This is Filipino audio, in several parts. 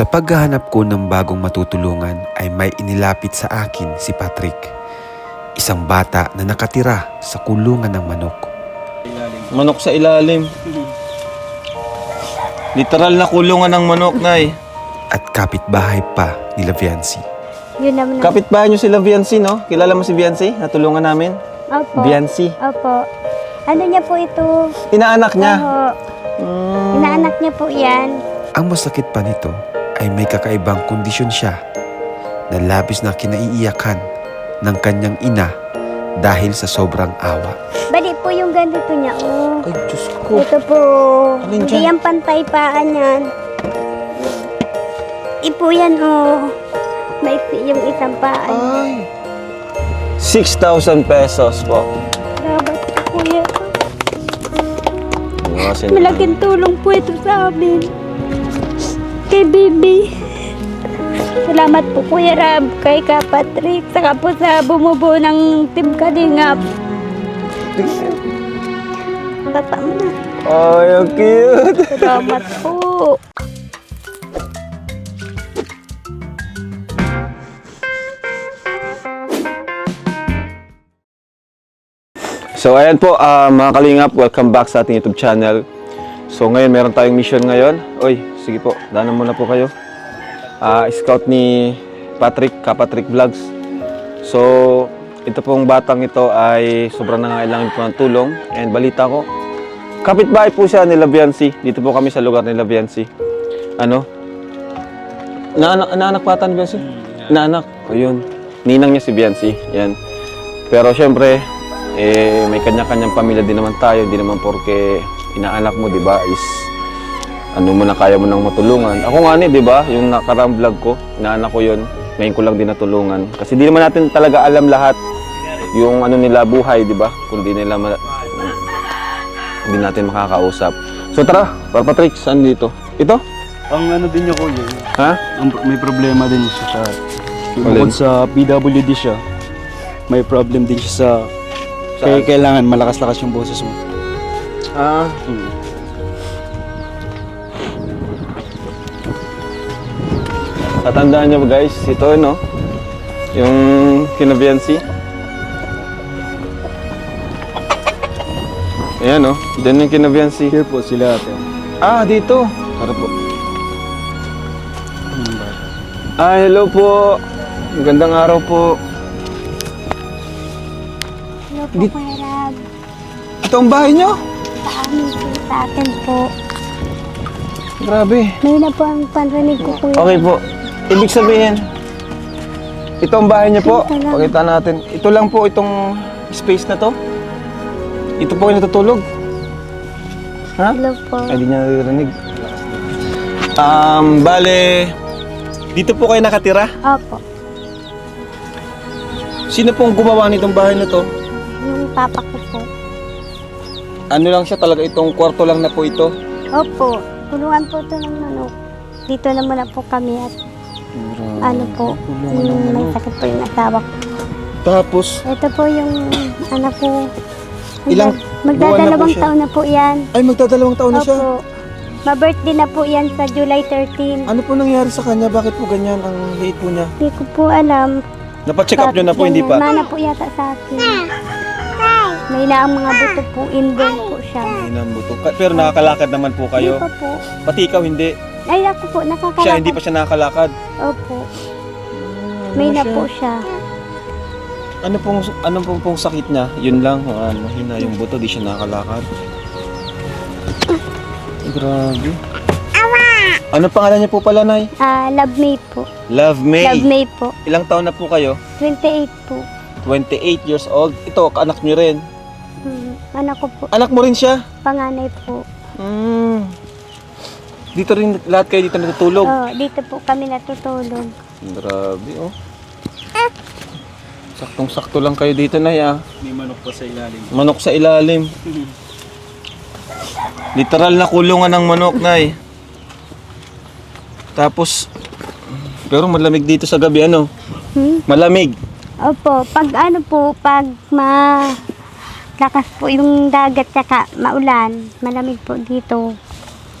Sa paghahanap ko ng bagong matutulungan ay may inilapit sa akin si Patrick. Isang bata na nakatira sa kulungan ng manok. Manok sa ilalim. Literal na kulungan ng manok, Nay. At kapitbahay pa ni Viancy. Yun naman. Kapitbahay niyo sila Viancy, no? Kilala mo si Viancy? Natulungan namin? Opo. Viancy. Opo. Ano niya po ito? Inaanak niya? Oo. Inaanak niya po yan. Ang masakit pa nito ay may kakaibang kondisyon siya na labis na kinaiiyakan ng kanyang ina dahil sa sobrang awa. Bali po yung ganito niya, oh. Ay, Diyos ko. Ito po. Alin Hindi dyan? yan pantay paan yan. Ipo yan, oh. Maiksi yung isang paan. Ay. 6,000 pesos po. Dapat po yan. Iwasin. Malaking tulong po ito sa amin. Kay Bibi. Salamat po Kuya Rab, kay Ka Patrick, saka po sa bumubuo ng Team Kalingap. Papa mo na. Ay, ang cute. Salamat po. So ayan po, mga kalingap, welcome back sa ating YouTube channel. So ngayon, meron tayong mission ngayon. Oy, sige po, daanan muna po kayo. Scout ni Patrick, Ka Patrick Vlogs. So, ito pong batang ito ay sobrang nangangailangan po ng tulong. And balita ko, kapitbahay po siya nila Viancy. Dito po kami sa lugar nila Viancy. Ano? Naanak pa ata ni Viancy? Naanak. O yun. Ninang niya si Viancy. Yan. Pero syempre, may kanya-kanyang pamilya din naman tayo. Hindi naman porke inaanak mo, di ba, is ano mo na kaya mo nang matulungan. Ako nga di ba, yung nakarang vlog ko, inaanak ko yun. Ngayon ko lang din natulungan. Kasi di naman natin talaga alam lahat yung ano nila buhay, di ba? Kung di nila hindi natin makakausap. So tara, Patrick, saan dito? Ito? Ang ano din niya kuya, Ha? may problema din siya sa Alin? bukod sa PWD siya. May problem din siya sa kaya kailangan malakas-lakas yung boses mo. Ah, tatandaan nyo guys, ito no, yung kina Viancy. Ayan no, dyan yung kina Viancy. Here po sila ate. Ah, dito. Tara po. Ah, hello po. Magandang araw po. Hello po Kuya Rab. Ito ang bahay nyo? Sa amin po, sa atin po. Grabe. May na po ang panrinig ko Kuya. Okay po. Ibig sabihin, ito ang bahay niyo po. Ito lang. Pakita natin. Ito lang po itong space na to. Ito po yung natutulog. Ha? Hello po. Ay, di niya naririnig. Bale, dito po kayo nakatira? Opo. Sino pong gumawa nitong bahay na to? Yung papa ko po. Ano lang siya talaga, itong kwarto lang na po ito? Opo. Tulungan po ito ng manok. Dito na muna po kami at ano po, may sakit po yung asawa ko. Tapos, Ito po yung anak ko. Ilang Magdadalawang buwan na po siya? taon na po yan. ay magdadalawang taon na siya. Opo. Ma-birthday na po yan sa July 13. Ano po nangyari sa kanya? Bakit po ganyan ang liit po niya? Hindi ko po alam. Napacheck up nyo na po, hindi pa? Mana po yata sa akin. May na ang mga buto po, inborn po siya. Inambuto. Pero nakakalakad naman po kayo. Hindi pa po. Pati ikaw hindi. Ay, ako po, nakakalakad. Siya hindi pa siya nakakalakad. Opo. May na po siya. Ano pong sakit niya? Yun lang, mahina yung buto, di siya nakakalakad. Grabe. Ano pangalan niya po pala, Nay? Love May po. Love May. Love May po. Ilang taon na po kayo? 28 po. 28 years old. Ito, anak niyo rin. Anak ko po. Anak mo rin siya? Panganay po. Dito rin, lahat kayo dito natutulog? Oh, dito po kami natutulog. Grabe, oh. Saktong-sakto lang kayo dito, Nay, ah. May manok pa sa ilalim. Manok sa ilalim. Literal na kulungan ng manok, Nay. Tapos, pero malamig dito sa gabi, ano? Malamig. Opo, pag ano po, pag lakas po yung dagat tsaka maulan, malamig po dito.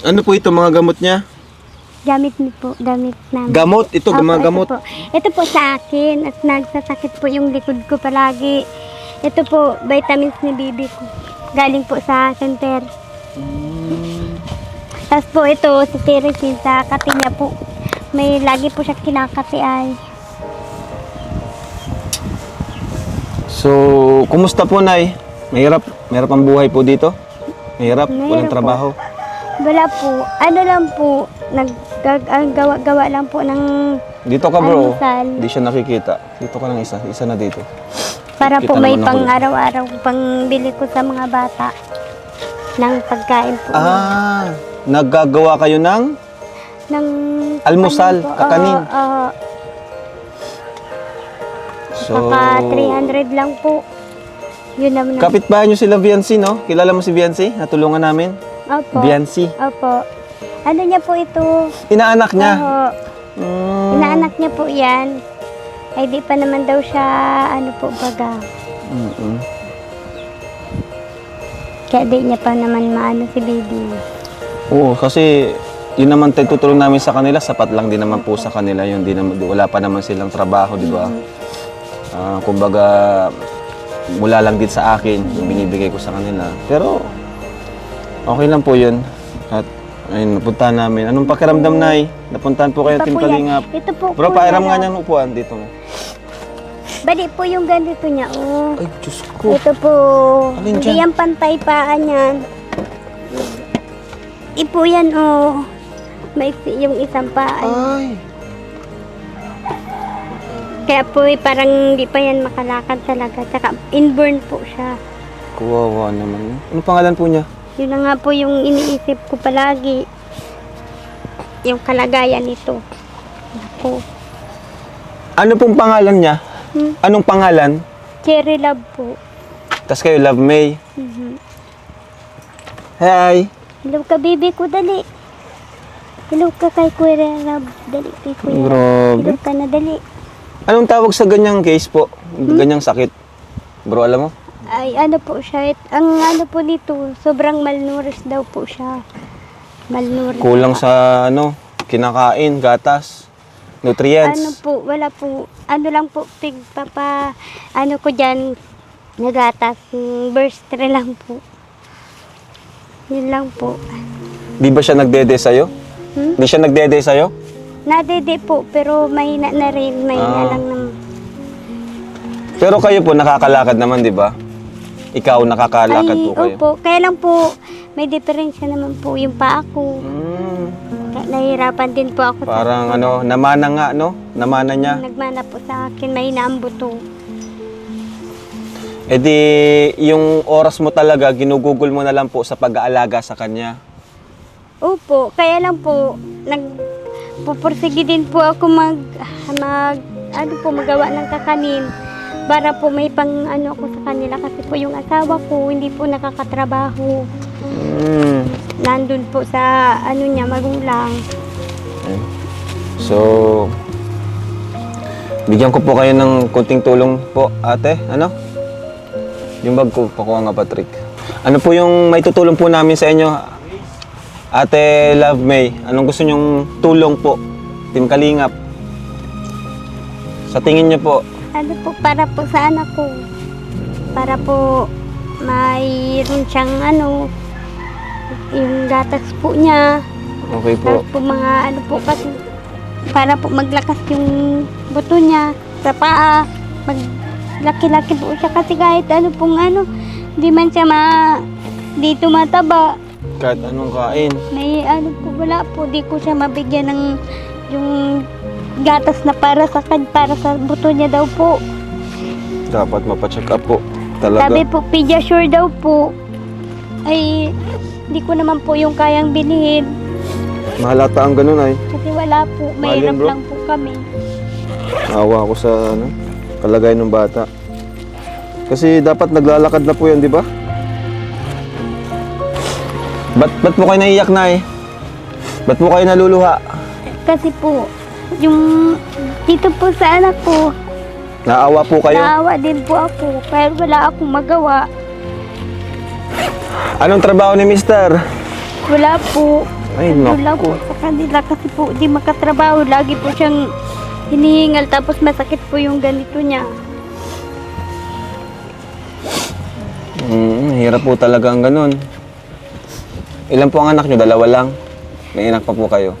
Ano po ito, mga gamot niya? Gamit niyo po, gamit namin. Gamot? Ito, Opo, mga gamot. Ito po sa akin at nagsasakit po yung likod ko palagi. Ito po, vitamins ni bibi ko. Galing po sa center. Tapos po ito, si Teresin sa kati niya po. May lagi po siya kinakati ay. So, kumusta po, Nay? Mahirap? Mahirap ang buhay po dito? Mahirap? Mahirap Walang po. trabaho? Wala po, ano lang po, gawa lang po ng Dito ka, bro. almusal. Hindi siya nakikita. Dito ka ng isa. Isa na dito. Para po Kita may naman ako. pang araw-araw pang bili ko sa mga bata ng pagkain po. Naggagawa kayo ng Ng almusal, ano po, kakanin. oo. So, Baka 300 lang po. Yun naman. kapitbahay nyo sila Viancy, no? Kilala mo si Viancy? Natulungan namin? Opo. Viancy. Opo. Ano niya po ito? Inaanak niya. Oo. Inaanak niya po yan. Ay di pa naman daw siya, ano po baga. Mm-mm. Kaya di niya pa naman maano si baby. Oo, kasi yun naman tayo tutulong namin sa kanila, sapat lang din naman po sa kanila yun. Wala pa naman silang trabaho, di ba? Kumbaga, mula lang din sa akin, yung binibigay ko sa kanila. Pero, okay lang po yun. At, ayun, napuntahan namin. Anong pakiramdam, Nay? Napuntahan po kayo, Ito Team po yan. Kalingap. Ito po. Bro, po pairam yan, nga oh. niyang upuan dito mo. Bali po yung ganito niya, oh. Ay, Diyos ko. Ito po. Alin Hindi dyan? yan pantay paan yan. Ipo yan, oh. Maiksi yung isang paan. Ay. Kaya po parang hindi pa yan makalakad talaga. Tsaka inborn po siya. Kawawa naman. Ano pangalan po niya? Yun na nga po yung iniisip ko palagi. Yung kalagayan nito. Ako. Ano pong pangalan niya? Hmm? Anong pangalan? Cherry love po. Tas kayo, Love May. Mhm. Hi. Hello ka, baby ko, dali. Hello ka kay Kuya Love. Dali kay Kuya. Grabe. Hello ka na, dali. Anong tawag sa ganyang case po? Ganyang sakit? Bro, alam mo? Ay, ano po siya. Ang ano po dito, sobrang malnourished daw po siya. Malnourished. Kulang sa kinakain, gatas, nutrients. Ano po, wala po. Ano lang po, ano ko dyan, nagatas, burstre lang po. Yun lang po. Di ba siya nagdede sa'yo? Hmm? Di siya nagdede sa'yo? Nadede po, pero mahina na rin. Mahina lang naman. Pero kayo po nakakalakad naman, di ba? Ikaw, nakakalakad po kayo. Opo. Kaya lang po, may diferensya naman po yung paa ko. Kaya nahihirapan din po ako. Parang namana nga, no? Namana niya. Nagmana po sa akin, mahina ang buto. E di, yung oras mo talaga, ginugugol mo na lang po sa pag-aalaga sa kanya. Opo, kaya lang po, pupursige din po ako magawa ng kakanin para po may pang ako sa kanila kasi po yung asawa ko hindi po nakakatrabaho. Nandun po sa niya, magulang. So, bigyan ko po kayo ng konting tulong po, ate. Yung bag ko, pakuha nga, Patrick. Ano po yung may tutulong po namin sa inyo, Ate Love May? Anong gusto nyong tulong po, Team Kalingap? Sa tingin niyo po, Ano po, para po sa anak ko. Para po mayroon siyang yung gatas po niya. okay po. Tapos po mga kasi para po maglakas yung buto niya sa paa. Maglaki-laki po siya kasi kahit hindi man siya dito mataba. Kahit anong kain. May po, wala po. Di ko siya mabigyan ng yung gatas na para sa buto niya daw po. Dapat mapacheck up po. Talaga. Sabi po, Pediasure daw po. Ay, hindi ko naman po yung kayang bilhin. Mahal ata ang ganun ay. Kasi wala po. Mahal Mahirap yun, bro. lang po kami. Awa ako sa kalagay ng bata. Kasi dapat naglalakad na po yan, di ba? Ba't po kayo naiyak na eh? Ba't po kayo naluluha? Kasi po, yung dito po sa anak ko, Naawa po kayo? naawa din po ako. Kaya wala akong magawa. Anong trabaho ni Mister? Wala po. Ay, Ano lang po naku. sa kanila kasi po di makatrabaho. Lagi po siyang hinihingal tapos masakit po yung ganito niya. Hirap po talaga ang ganun. Ilan po ang anak nyo? Dalawa lang? May anak pa po kayo?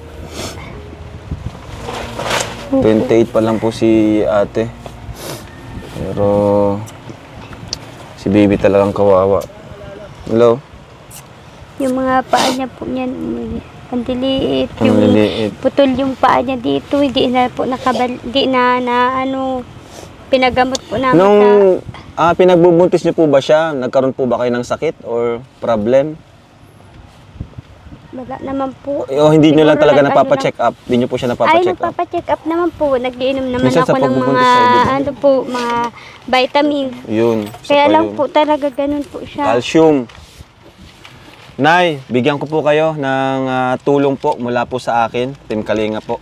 28 pa lang po si ate. Pero si baby talagang kawawa. Hello? Yung mga paa niya po niyan, ang diliit. Ang Yung liliit. putol yung paa niya dito, hindi na po hindi na pinagamot po namin Nung sa... pinagbubuntis niyo po ba siya, nagkaroon po ba kayo ng sakit or problem? Wala naman po. O hindi niyo lang Siguro talaga nag-ano napapa-check up? Hindi niyo po siya Ay, napapa-check up? nagpapacheck up naman po. Nag-iinom naman Minsan sa ako ng mga, pagbubuntis sa ibig. ano po, mga vitamins. Yun. isa Kaya pa lang yun. po talaga ganun po siya. Calcium. Nay, bigyan ko po kayo ng tulong po mula po sa akin, Team Kalinga po.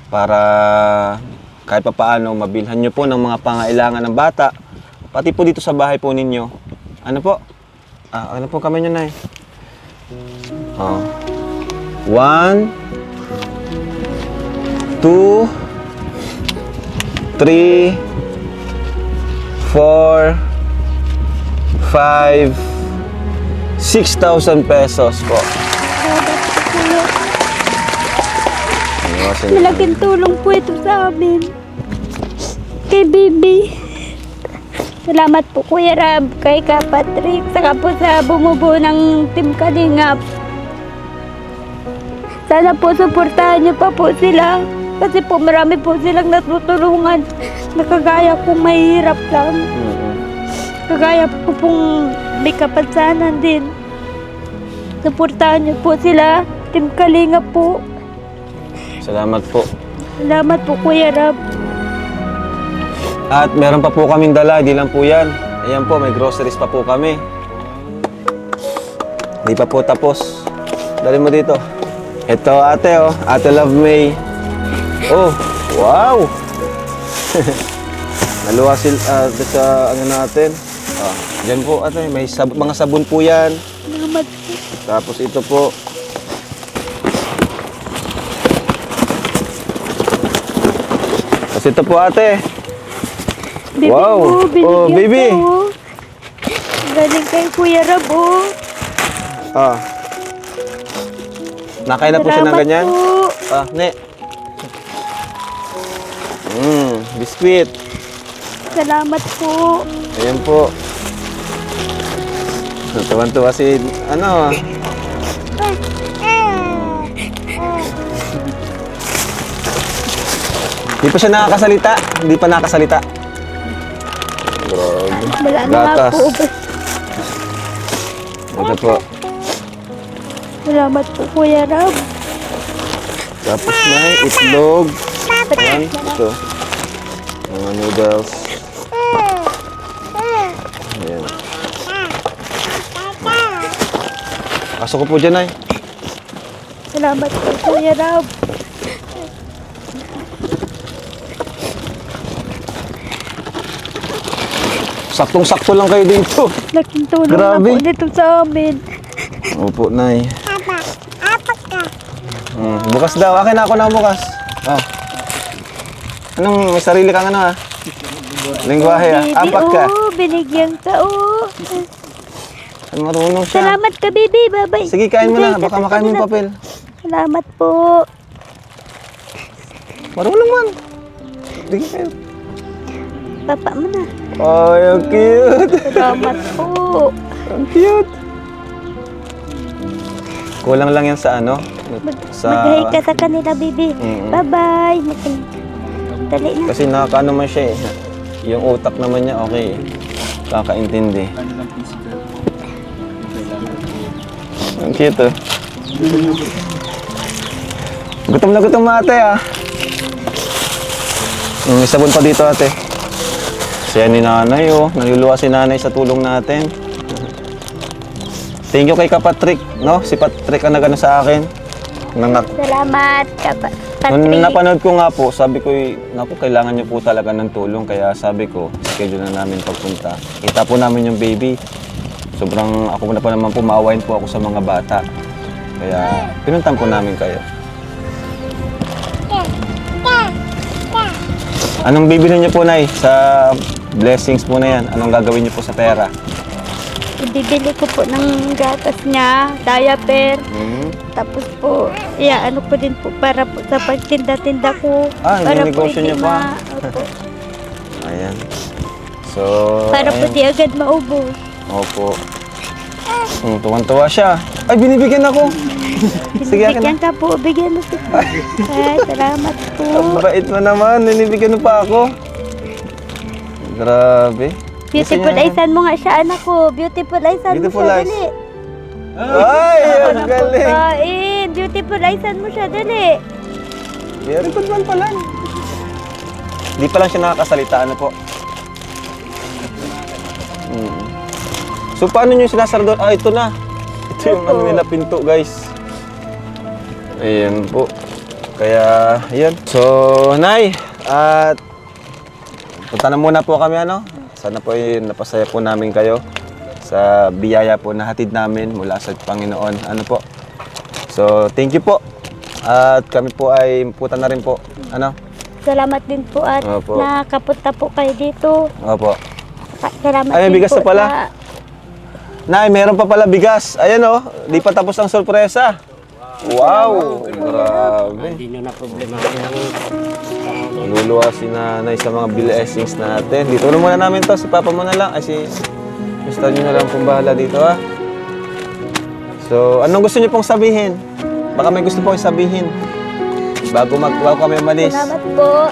Para kahit pa paano, mabilhan nyo po ng mga pangailangan ng bata. Pati po dito sa bahay po ninyo. Ano po? Ano po kami nyo, Nay? 1, 2, 3, 4, 5, 6,000 pesos po. Malaking tulong po ito sa amin. Kay Bibi. Salamat po Kuya Rab, kay Ka Patrick, saka po sa bumubuo ng Team Kalingap. Sana po suportahan niyo pa po sila. Kasi po marami po silang natutulungan. Nakagaya kong mahirap lang. Kagaya po pong may kapansanan din. Suportahan niyo po sila. Team Kalingap po. Salamat po. Salamat po Kuya Rab. At meron pa po kaming dala, di lang po yan. Ayan po, may groceries pa po kami. Di pa po tapos. Dali mo dito. Ito ate oh, Ate Love May. Oh, wow! Naluwa sa ano natin. Diyan po ate, may mga sabon po yan. Salamat po. Tapos ito po. Tapos ito po ate. Bibi Wow. mo, binigyan Oh, baby. ka, oh. Galing kay Kuya Rab, oh. Nakain na po siya ng Salamat ganyan? po. Ne. Biskuit. Salamat po. Ayan po. Tuwan-tuwa si, ano, Hindi pa siya nakakasalita. Hindi pa nakasalita. Grabe. Wala na nga Gatas. po. Ito po. Salamat po, Kuya Rab. Tapos na itlog. Yan. Ito. Mga noodles. Ayan. Pasok ko po dyan ay. Salamat po, Kuya Rab. Saktong-sakto lang kayo dito. Laking tulong Grabe. na po dito sa amin. Opo, Nay. Bukas daw. Akin na ako na bukas. Anong may sarili kang ano ha? Lingwahe ha? Bibi, Apat ka. oh, binigyan ka, oh. Ay, marunong siya. Salamat ka, Bibi. Bye-bye. Sige, kain mo na. Bye, Baka sa makain mo yung kanila. papel. Salamat po. Marunong man. Sige kayo. Papa mo na. Ay, ang cute. Salamat po. Ang cute. Kulang lang yan sa ano? Mag-hi ka sa kanila, Bibi. Bye-bye. Dali na. Kasi nakakaano man siya eh. Yung utak naman niya, okay. Kakaintindi. Ang cute oh. Gutom na gutom na ate ah. May sabon pa dito ate. Siya ni nanay oh. Naluluwa si nanay sa tulong natin. Thank you kay Patrick, no? Si Patrick ang nagano sa akin. Salamat, Nung Patrick. napanood ko nga po, sabi ko, naku, kailangan niyo po talaga ng tulong. Kaya sabi ko, schedule na namin pagpunta. Kita po namin yung baby. Sobrang, ako na pa naman po, maawain po ako sa mga bata. Kaya pinuntan po namin kayo. Anong bibili niyo po, Nay, sa blessings po na yan? Anong gagawin niyo po sa pera? Ibibili ko po ng gatas niya, diaper. Tapos po, ano ko din po para po sa pagtinda-tinda ko. Ah, para po negosyo niyo hindi pa. opo. Ayan. So, Para po ayan. di agad maubos. Opo. Tuwan-tuwa siya. Ay, binibigyan ako. Sige, akin na. Bigyan ka po, bigyan mo si Ay, salamat po. Ang bait mo naman. Binibigyan mo pa ako. Grabe. Beautiful Gusto niya- eyes mo nga siya, anak ko. Beautiful eyes mo Beautiful siya, eyes. dali. Ay, ang Ako galing. kain. Beautiful eyes mo siya, dali. Very good man pala. Hindi pa lang siya nakakasalita, ano po? So, paano nyo sinasardot? Ah, ito na. Ito yung ano nila pinto, guys. Ayan po. Kaya, ayan. So, Nay, at punta na muna po kami, ano? Sana po napasaya po namin kayo sa biyaya po na hatid namin mula sa Panginoon. Ano po? So, thank you po. At kami po ay pupunta na rin po. Ano? Salamat din po at Opo. nakapunta po kayo dito. Opo. Salamat Ay, may din bigas po na pala. sa- Nay, meron pa pala bigas. Ayan oh, di pa tapos ang sorpresa. Wow! Grabe. Hindi nyo na problema. Luluwa si nanay sa mga blessings natin. Dito na muna namin to. Si papa mo na lang. Ay, si Mr. nyo na lang pong bahala dito, ha? So, anong gusto nyo pong sabihin? Baka may gusto pong sabihin. Bago kami umalis. Salamat po.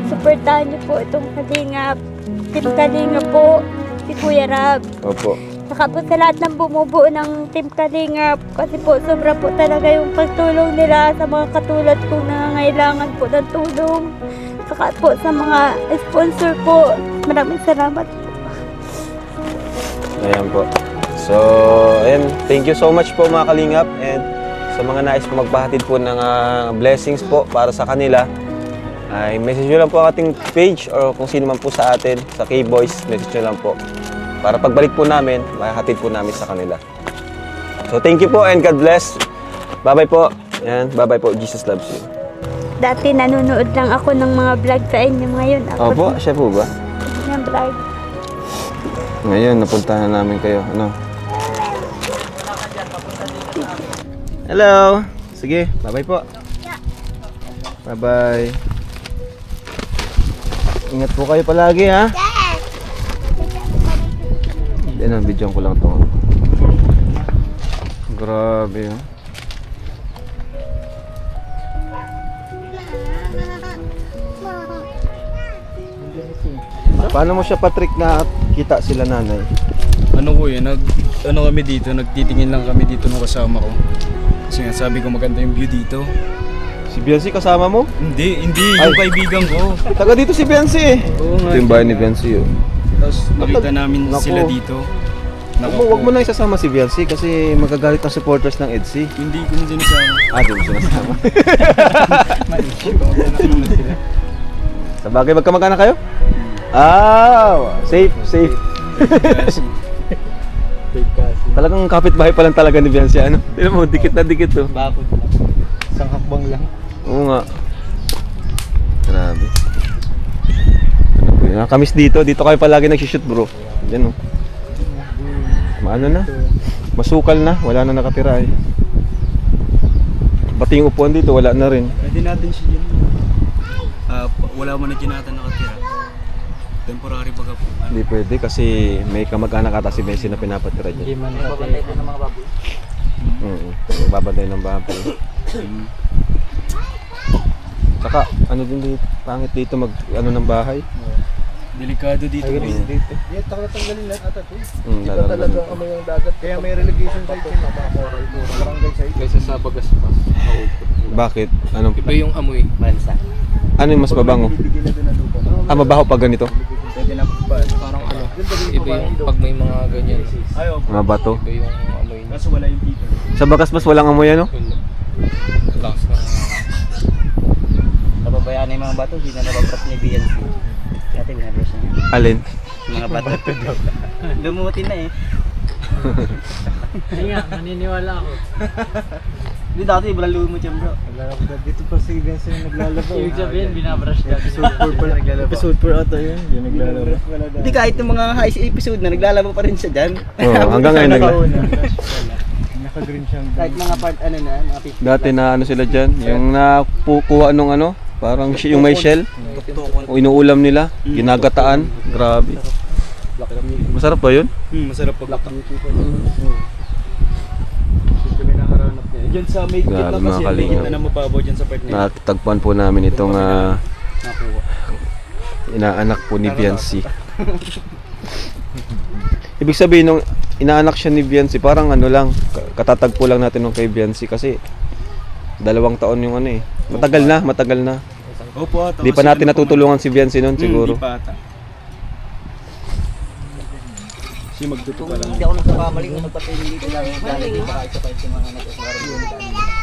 Suportahan niyo po itong Kalingap. Team Kalingap po. Si Kuya Rab. Opo. Saka po sa lahat ng bumubuo ng Team Kalingap. Kasi po sobra po talaga yung pagtulong nila sa mga katulad kong nangangailangan po ng tulong. Saka po sa mga sponsor po. Maraming salamat po. Ayan po. So, ayan. Thank you so much po mga Kalingap. And sa mga nais po magpahatid po ng blessings po para sa kanila, ay message nyo lang po ang ating page or kung sino man po sa atin, sa K-Boys, message nyo lang po. Para pagbalik po namin, mahatid po namin sa kanila. So, thank you po and God bless. Bye-bye po. Ayan, bye-bye po. Jesus loves you. Dati nanonood lang ako ng mga vlog sa inyo. Ngayon ako Opo, siya po ba? ng vlog. Ngayon, napuntahan na namin kayo. Ano? Hello! Sige, bye-bye po. Bye-bye. Ingat po kayo palagi, ha? Yan ang video ko lang to. Grabe, ha? Paano mo siya patrick na kita sila nanay? Ano ko yun, kami dito, nagtitingin lang kami dito nung kasama ko. Kasi nga sabi ko maganda yung view dito. Si Biancy kasama mo? Hindi, yung kaibigan ko. Taga dito si Biancy eh. Oo nga. Ito yung bahay ni Biancy oh. Tapos nakita namin Naku. sila dito. Wag mo na isasama si Biancy kasi magagalit ang supporters ng EDSI. Hindi ko na sinasama. Di mo sinasama. Sa bagay, magkamag-anak kayo? Safe. Kasi, Talagang kapitbahay pa lang talaga ni Biancy. Ano? Tignan mo, dikit na dikit oh. Bakod. Isang hakbang lang. Oo nga. Grabe. Ano po yun? Kamis dito kayo palagi nagsishoot bro. Yan oh. Maano na? Masukal na, wala na nakatira eh. Pati yung upuan dito, wala na rin. pwede natin siya dyan. Wala mo na dyan natin nakatira. Temporary baga po. Hindi pwede kasi may kamag-anak ata si Messi na pinapatira Hindi dyan. man babantay ko ng mga baboy. Babantay ng bahay. Saka, ano din dito, pangit dito ano ng bahay. Delikado dito. Dito. Yan, tatanggalin lahat ata ito. Talaga. Amoy yung dagat. Kaya may relegation site yun. Mga coral po. Barangay site. Kaysa sa bagas pa. Bakit? Anong, Iba yung amoy. Mansa. ano yung mas mabango? Bibigyan na doon ang lupa. Mabaho pag ganito? Pwede na pa. Parang ano, iba yung pag may mga ganyan. Ayaw. Mga bato. Iba yung amoy niya. Kaso wala yung dito. Sa bagas mas walang amoy ano? Lakas ng... Nababayaan na yung mga bato. Hindi na nababrap ni BNC. Kaya tinabros na. Alin? Mga bato. Lumutin na eh. Hindi nga, maniniwala ako. Hindi dati, ibalang mo dyan bro. Dito pa si Vincent yung naglalaba. Ibig sabihin, binabrush ka. Episode 4 ata yun, yung naglalaba. Hindi kahit yung mga high episode na naglalaba pa rin siya dyan. Oo, hanggang ngayon Naka-green siyang Kahit mga part ano na, mga 50. Dati na ano sila dyan, yung nakukuha nung ano, parang yung may shell, o inuulam nila, ginagataan, grabe. Masarap ba yun? Masarap pag Diyan sa may Grabe, gitna mga kasi, may kalingap. gitna na mababaw dyan sa part na yun. Natagpuan po namin itong Nakuha. inaanak po ni Viancy. Ibig sabihin nung inaanak siya ni Viancy, parang ano lang, katatagpo lang natin nung kay Viancy kasi 2 taon yung ano eh. Matagal na. Opo, ata. Di pa natin natutulungan si Viancy noon siguro. Hindi pa ata. Kasi magduto pa lang. Hindi ako nagkakamali kung magpapili dito lang. Dahil dito kahit sa mga nag-aswara.